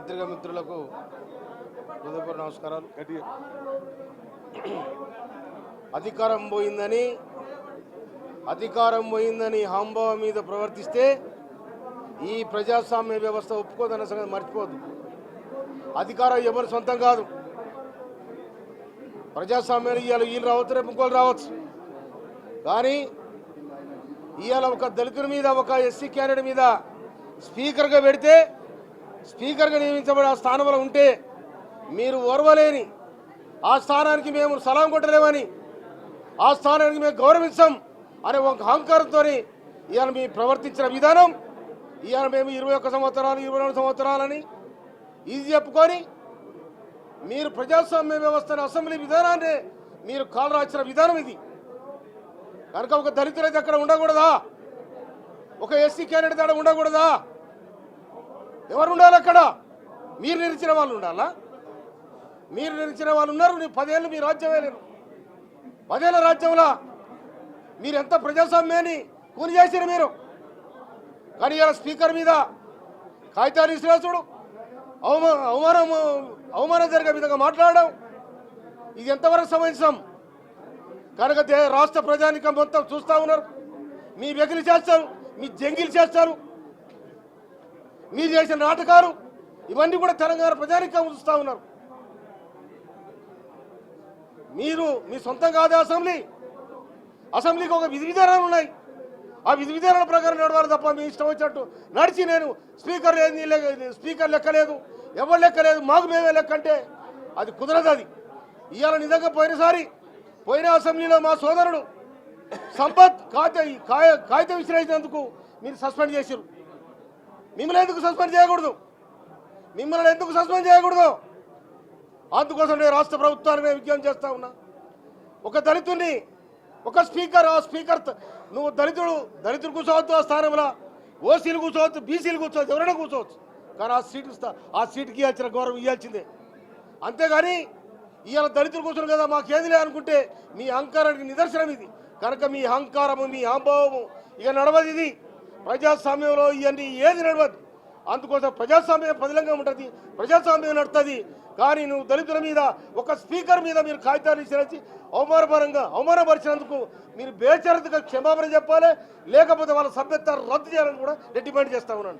పత్రికా మిత్రులకు హృదయపూర్వక నమస్కారాలు. అధికారం పోయిందని హాంబావ మీద ప్రవర్తిస్తే ఈ ప్రజాస్వామ్య వ్యవస్థ ఒప్పుకోదన్న సంగతి మర్చిపోద్దు. అధికారం ఎవరు సొంతం కాదు. ప్రజాస్వామ్యాలు ఇవాళ వీళ్ళు రావచ్చు, రేపు ఇంకోళ్ళు రావచ్చు. కానీ ఇవాళ ఒక దళితుడి మీద, ఒక ఎస్సీ క్యాండిడేట్ మీద స్పీకర్గా పెడితే, స్పీకర్గా నియమించబడి ఆ స్థానంలో ఉంటే మీరు ఓర్వలేని, ఆ స్థానానికి మేము సలాం కొట్టలేమని, ఆ స్థానానికి మేము గౌరవించాం అనే ఒక అహంకారంతో ఇవాళ మీ ప్రవర్తించిన విధానం, ఇవాళ మేము 21 సంవత్సరాలు 24 సంవత్సరాలని ఇది చెప్పుకొని మీరు ప్రజాస్వామ్య వ్యవస్థను, అసెంబ్లీ విధానాన్ని మీరు కాలు రాచిన విధానం ఇది. కనుక ఒక దళితులైతే అక్కడ ఉండకూడదా? ఒక ఎస్సీ క్యాండిడేట్ అక్కడ ఉండకూడదా? ఎవరు ఉండాలి అక్కడ? మీరు నిలిచిన వాళ్ళు ఉండాలా? మీరు నిలిచిన వాళ్ళు ఉన్నారు. 10 ఏళ్ళు మీ రాజ్యమే లేదు. 10 ఏళ్ళ రాజ్యంలో మీరు ఎంత ప్రజాస్వామ్యాన్ని కూని చేశారు మీరు. కానీ ఇలా స్పీకర్ మీద కాగితాలు విశ్లేషుడు, అవమానం జరిగే విధంగా మాట్లాడడం, ఇది ఎంతవరకు సమంజసం? కనుక రాష్ట్ర ప్రజానికం మొత్తం చూస్తూ ఉన్నారు. మీ వెకిలి చేస్తారు, మీ జంగిలు చేస్తారు, మీరు చేసిన నాటకాలు ఇవన్నీ కూడా తెలంగాణ ప్రజానికం చూస్తూ ఉన్నారు. మీరు మీ సొంతం కాదు అసెంబ్లీకి ఒక విధి విధానాలు ఉన్నాయి. ఆ విధి విధానాల ప్రకారం నడవాలి తప్ప మీ ఇష్టం వచ్చినట్టు నడిచి నేను స్పీకర్ లెక్కలేదు, ఎవరు లెక్కలేదు, మాకు మేమే లెక్క అంటే అది కుదరదు. అది ఇవాళ నిజంగా పోయిన అసెంబ్లీలో మా సోదరుడు సంపత్ కాగితం విసిరేసినందుకు మీరు సస్పెండ్ చేశారు. మిమ్మల్ని ఎందుకు సస్పెండ్ చేయకూడదు? అందుకోసం నేను రాష్ట్ర ప్రభుత్వాన్ని విజ్ఞప్తి చేస్తా ఉన్నా. ఒక దళితుడిని, ఒక స్పీకర్, ఆ స్పీకర్ నువ్వు దళితుడు కూర్చోవద్దు ఆ స్థానంలో, ఓసీలు కూర్చోవద్దు, బీసీలు కూర్చోవద్దు, ఎవరైనా కూర్చోవచ్చు. కానీ ఆ సీటుకి ఇవ్వాల్సిన గౌరవం ఇవ్వాల్సిందే. అంతేగాని ఇవాళ దళితులు కూర్చున్నారు కదా మాకేదిలే అనుకుంటే మీ అహంకారానికి నిదర్శనం ఇది. కనుక మీ అహంకారము, మీ అహంభావము ఇక నడవదు. ఇది ప్రజాస్వామ్యంలో ఇవన్నీ ఏది నడవదు. అందుకోసం ప్రజాస్వామ్యం పదిలంగా ఉంటుంది, ప్రజాస్వామ్యం నడుతుంది. కానీ నువ్వు దళితుల మీద, ఒక స్పీకర్ మీద మీరు కాగితాలు ఇచ్చి అవమానపరిచినందుకు మీరు బేషరతుగా క్షమాపణ చెప్పాలి. లేకపోతే వాళ్ళ సభ్యత్వాన్ని రద్దు చేయాలని కూడా డిమాండ్ చేస్తా ఉన్నాను.